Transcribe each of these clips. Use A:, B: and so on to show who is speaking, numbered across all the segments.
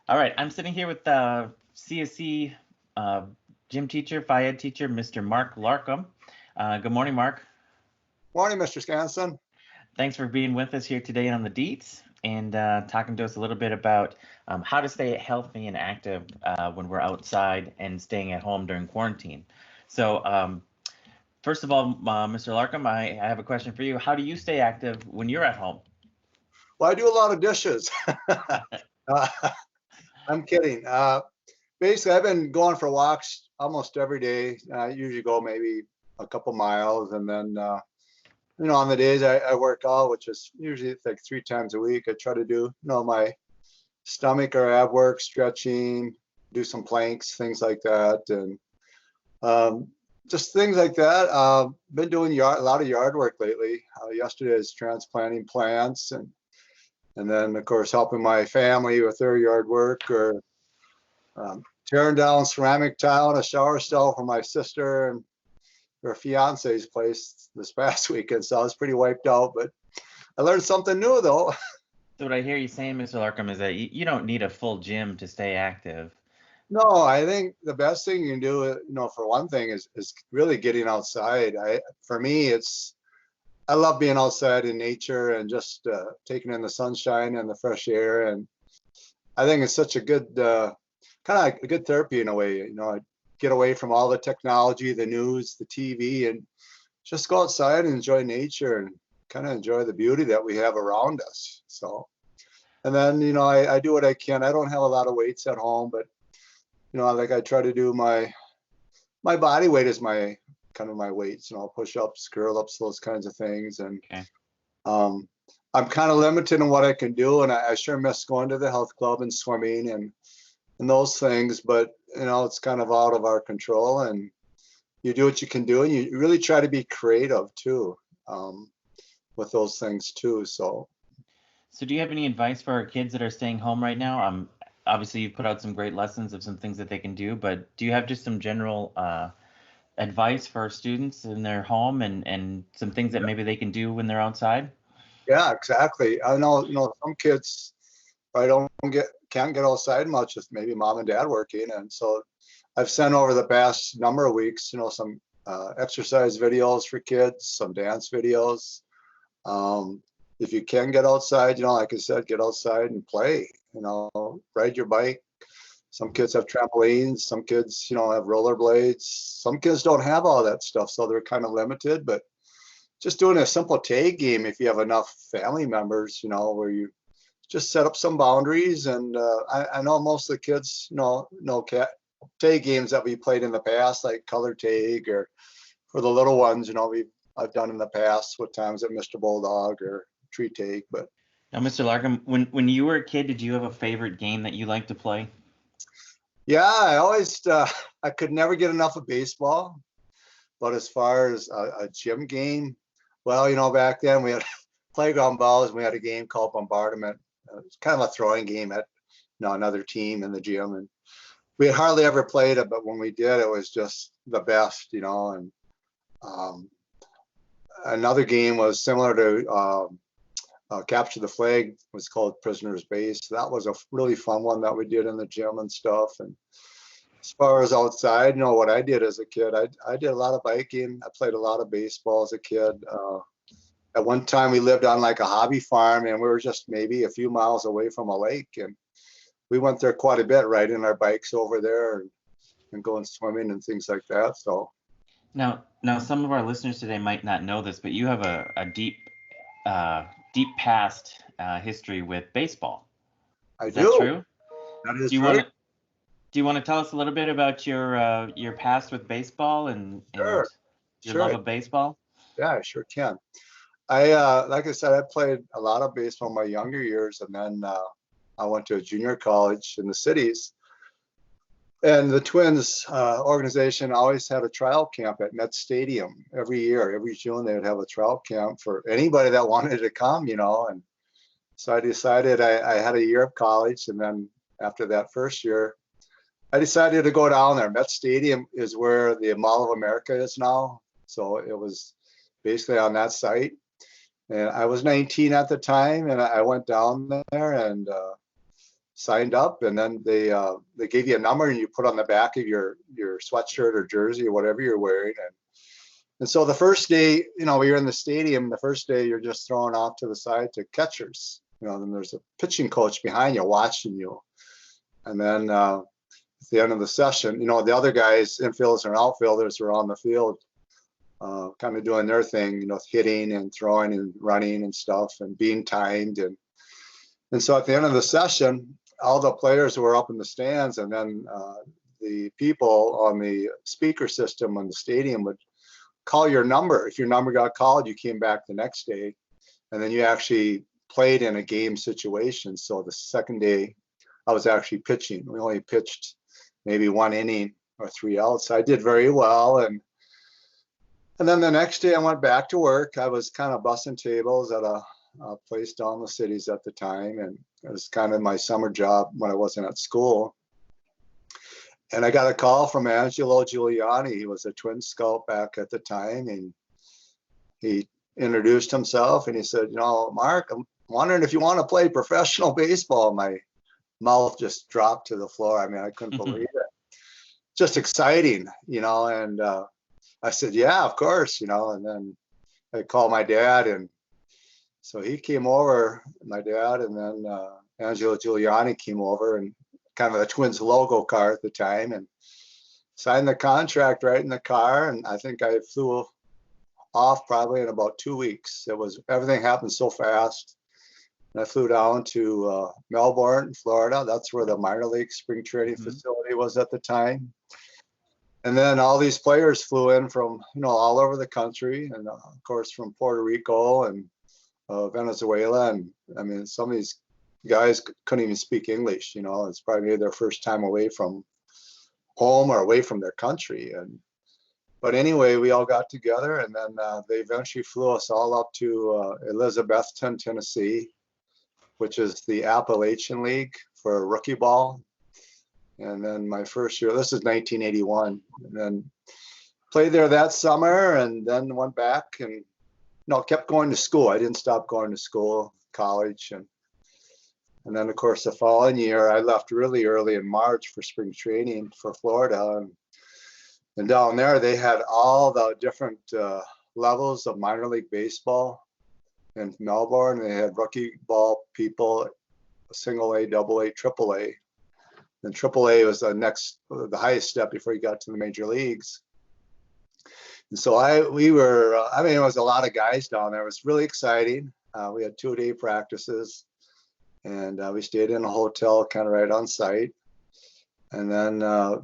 A: All right, I'm sitting here with CSE uh, gym teacher, Phy Ed teacher, Mr. Mark Larcom. Good morning, Mark.
B: Morning, Mr. Scanson.
A: Thanks for being with us here today on the DEETS and talking to us a little bit about how to stay healthy and active when we're outside and staying at home during quarantine. So, first of all, Mr. Larcom, I have a question for you. How do you stay active when you're at home?
B: Well, I do a lot of dishes. uh, I'm kidding. Basically, I've been going for walks almost every day. I usually go maybe a couple miles, and then on the days I work out, which is usually like 3 times a week, I try to do my stomach or ab work, stretching, do some planks, things like that, and just things like that. Been doing a lot of yard work lately. Yesterday is transplanting plants and then of course helping my family with their yard work, or tearing down ceramic tile in a shower stall for my sister and her fiance's place this past weekend. So I was pretty wiped out, but I learned something new though.
A: So what I hear you saying, Mr. Larcom, is that you don't need a full gym to stay active.
B: No, I think the best thing you can do, for one thing, is really getting outside. For me, I love being outside in nature and just taking in the sunshine and the fresh air. And I think it's such a good kind of like a good therapy in a way. I get away from all the technology, the news, the TV, and just go outside and enjoy nature and kind of enjoy the beauty that we have around us. So, and then I do what I can. I don't have a lot of weights at home, but like I try to do my body weight is my kind of my weights, push-ups, curl-ups, those kinds of things. And
A: Okay.
B: I'm kind of limited in what I can do, and I sure miss going to the health club and swimming and those things, but it's kind of out of our control, and you do what you can do, and you really try to be creative too, with those things too. So
A: So do you have any advice for our kids that are staying home right now? Obviously you've put out some great lessons of some things that they can do, but do you have just some general advice for our students in their home and some things that maybe they can do when they're outside?
B: yeah, exactly. I know, some kids I don't can't get outside much with maybe mom and dad working, and so I've sent over the past number of weeks, some exercise videos for kids, some dance videos. If you can get outside, like I said, get outside and play. Ride your bike. Some kids have trampolines. Some kids, have rollerblades. Some kids don't have all that stuff, so they're kind of limited. But just doing a simple tag game, if you have enough family members, where you just set up some boundaries. And I know most of the kids know tag games that we played in the past, like color tag, or for the little ones, I've done in the past with times at Mr. Bulldog or tree tag. But
A: Now, Mr. Larkham, when you were a kid, did you have a favorite game that you liked to play?
B: yeah, I always I could never get enough of baseball. But as far as a gym game, well, back then we had playground balls, and we had a game called Bombardment. It's kind of a throwing game at another team in the gym, and we had hardly ever played it, but when we did, it was just the best. And um, another game was similar to Capture the Flag, was called Prisoner's Base. That was a really fun one that we did in the gym and stuff. And as far as outside, what I did as a kid, I did a lot of biking. I played a lot of baseball as a kid. At one time, we lived on like a hobby farm, and we were just maybe a few miles away from a lake, and we went there quite a bit, riding our bikes over there and going swimming and things like that. So
A: Now, some of our listeners today might not know this, but you have a deep past history with baseball.
B: I
A: Is that
B: do.
A: true?
B: That is
A: Do you
B: true.
A: want to do you want to tell us a little bit about your past with baseball and
B: Sure.
A: your love
B: Sure.
A: of baseball?
B: Yeah, I sure can. Like I said, I played a lot of baseball in my younger years, and then I went to a junior college in the cities. And the Twins organization always had a trial camp at Met Stadium every year. Every June, they would have a trial camp for anybody that wanted to come, And so I decided I had a year of college. And then after that first year, I decided to go down there. Met Stadium is where the Mall of America is now. So it was basically on that site. And I was 19 at the time, and I went down there and signed up, and then they gave you a number and you put on the back of your sweatshirt or jersey or whatever you're wearing. And so the first day, we were in the stadium. The first day, you're just thrown off to the side to catchers. Then there's a pitching coach behind you watching you. And then at the end of the session, the other guys, infielders and outfielders, were on the field, kind of doing their thing, hitting and throwing and running and stuff and being timed. And so at the end of the session, all the players were up in the stands, and then the people on the speaker system on the stadium would call your number. If your number got called, you came back the next day, and then you actually played in a game situation. So the second day, I was actually pitching. We only pitched maybe 1 inning or 3 outs. I did very well, and then the next day I went back to work. I was kind of bussing tables at a place down the cities at the time, and it was kind of my summer job when I wasn't at school. And I got a call from Angelo Giuliani. He was a Twin scout back at the time, and he introduced himself and he said, Mark, I'm wondering if you want to play professional baseball. My mouth just dropped to the floor. I mean, I couldn't believe it. Just exciting, and I said, yeah, of course, and then I called my dad, and so he came over, my dad, and then Angelo Giuliani came over, and kind of the Twins logo car at the time, and signed the contract right in the car. And I think I flew off probably in about 2 weeks. Everything happened so fast. And I flew down to Melbourne, Florida. That's where the minor league spring training facility was at the time. And then all these players flew in from, all over the country, and of course from Puerto Rico and Venezuela. And I mean, some of these guys couldn't even speak English. It's probably their first time away from home or away from their country. But anyway, we all got together, and then they eventually flew us all up to Elizabethton, Tennessee, which is the Appalachian League for rookie ball. And then my first year, this is 1981, and then played there that summer, and then went back and kept going to school. I didn't stop going to school, college, and then of course the following year I left really early in March for spring training for Florida, and down there they had all the different levels of minor league baseball in Melbourne. They had rookie ball people, single A, double A, triple A. And triple A was the highest step before you got to the major leagues. And so it was a lot of guys down there. It was really exciting. We had 2-day practices, and we stayed in a hotel kind of right on site. And then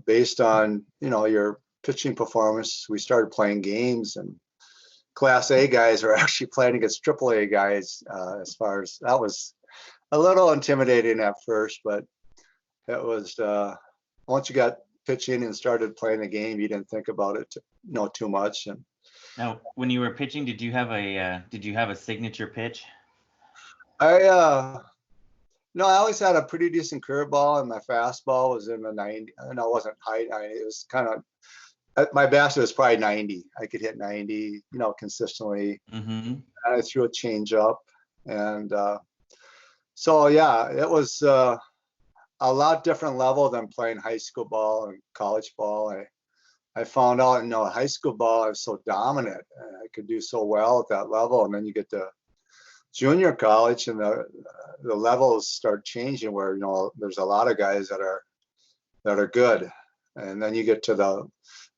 B: based on, your pitching performance, we started playing games, and Class A guys are actually playing against triple A guys. As far as that was a little intimidating at first, but it was once you got pitching and started playing the game, you didn't think about it too much. And
A: now, when you were pitching, did you have a signature pitch?
B: I always had a pretty decent curveball, and my fastball was in the 90. I know it wasn't high 90. It was kind of, my best was probably 90. I could hit 90, consistently. And I threw a change up, and so yeah, it was a lot different level than playing high school ball and college ball. I found out, high school ball I was so dominant. I could do so well at that level, and then you get to junior college, and the levels start changing where there's a lot of guys that are good, and then you get to the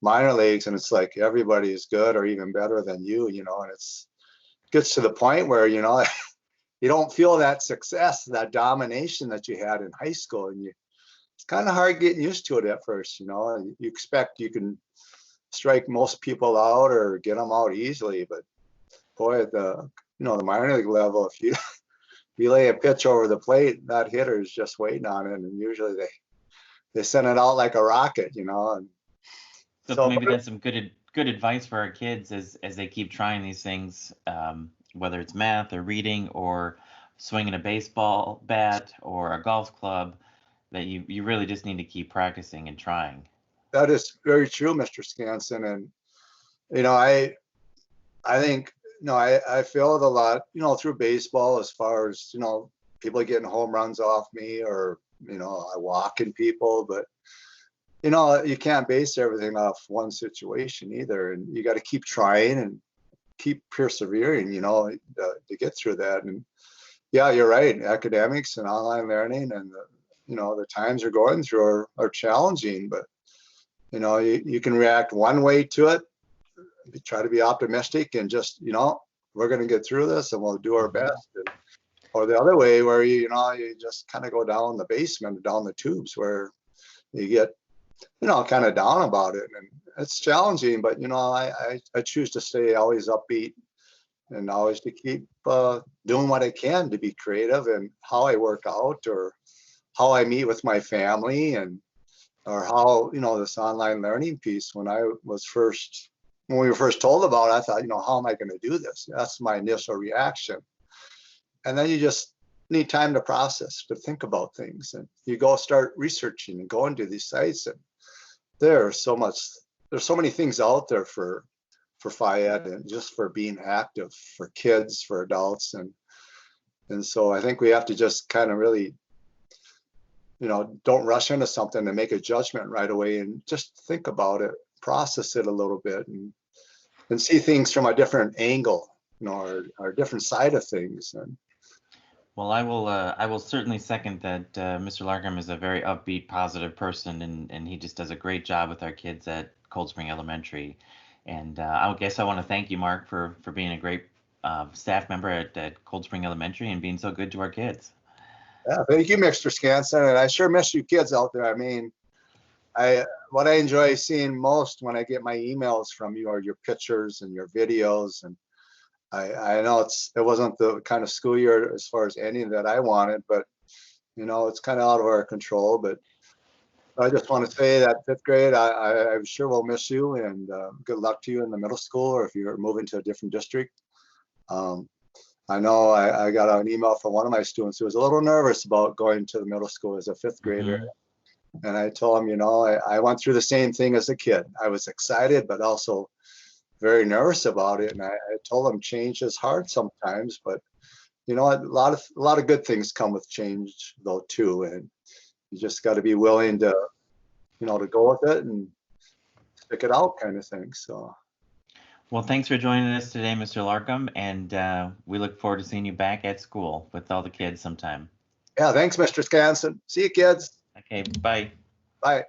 B: minor leagues, and it's like everybody is good or even better than you, and it gets to the point where you don't feel that success, that domination that you had in high school, and it's kind of hard getting used to it at first. You expect you can strike most people out or get them out easily, but boy, at the minor league level, if you lay a pitch over the plate, that hitter is just waiting on it, and usually they send it out like a rocket, And
A: so maybe that's some good advice for our kids as they keep trying these things, whether it's math or reading or swinging a baseball bat or a golf club, that you really just need to keep practicing and trying.
B: That is very true, Mr. Skansen, and I think. I feel it a lot, through baseball, as far as, people getting home runs off me or I walk in people, but you can't base everything off one situation either. And you got to keep trying and keep persevering, to get through that. And yeah, you're right. Academics and online learning and the times we're going through are challenging, but you can react one way to it. You try to be optimistic and just, we're going to get through this and we'll do our best. Or the other way where you just kind of go down the basement, down the tubes, where you get kind of down about it. And it's challenging, but I choose to stay always upbeat and always to keep doing what I can to be creative and how I work out or how I meet with my family, and or how this online learning piece. When we were first told about it, I thought, how am I going to do this? That's my initial reaction. And then you just need time to process, to think about things, and you go start researching and going to these sites, and there's so many things out there for FIAD and just for being active for kids, for adults, and so I think we have to just kind of really, don't rush into something and make a judgment right away, and just think about it, process it a little bit, and see things from a different angle, or a different side of things. And
A: well, I will certainly second that. Mr. Larcom is a very upbeat, positive person, and he just does a great job with our kids at Cold Spring Elementary. And I guess I want to thank you, Mark, for being a great staff member at Cold Spring Elementary and being so good to our kids.
B: Yeah, thank you, Mr. Scanson, and I sure miss you kids out there. I mean, what I enjoy seeing most when I get my emails from you are your pictures and your videos, and I know it wasn't the kind of school year as far as ending that I wanted, but it's kind of out of our control. But I just want to say that 5th grade, I'm sure we'll miss you, and good luck to you in the middle school, or if you're moving to a different district. I know I got an email from one of my students who was a little nervous about going to the middle school as a 5th grader. Mm-hmm. And I told him, I went through the same thing as a kid. I was excited, but also very nervous about it. And I told him change is hard sometimes, but a lot of good things come with change though too. And you just got to be willing to, to go with it and stick it out, kind of thing. So.
A: Well, thanks for joining us today, Mr. Larcom, and we look forward to seeing you back at school with all the kids sometime.
B: Yeah, thanks, Mr. Scanson. See you, kids.
A: Okay, bye.
B: Bye.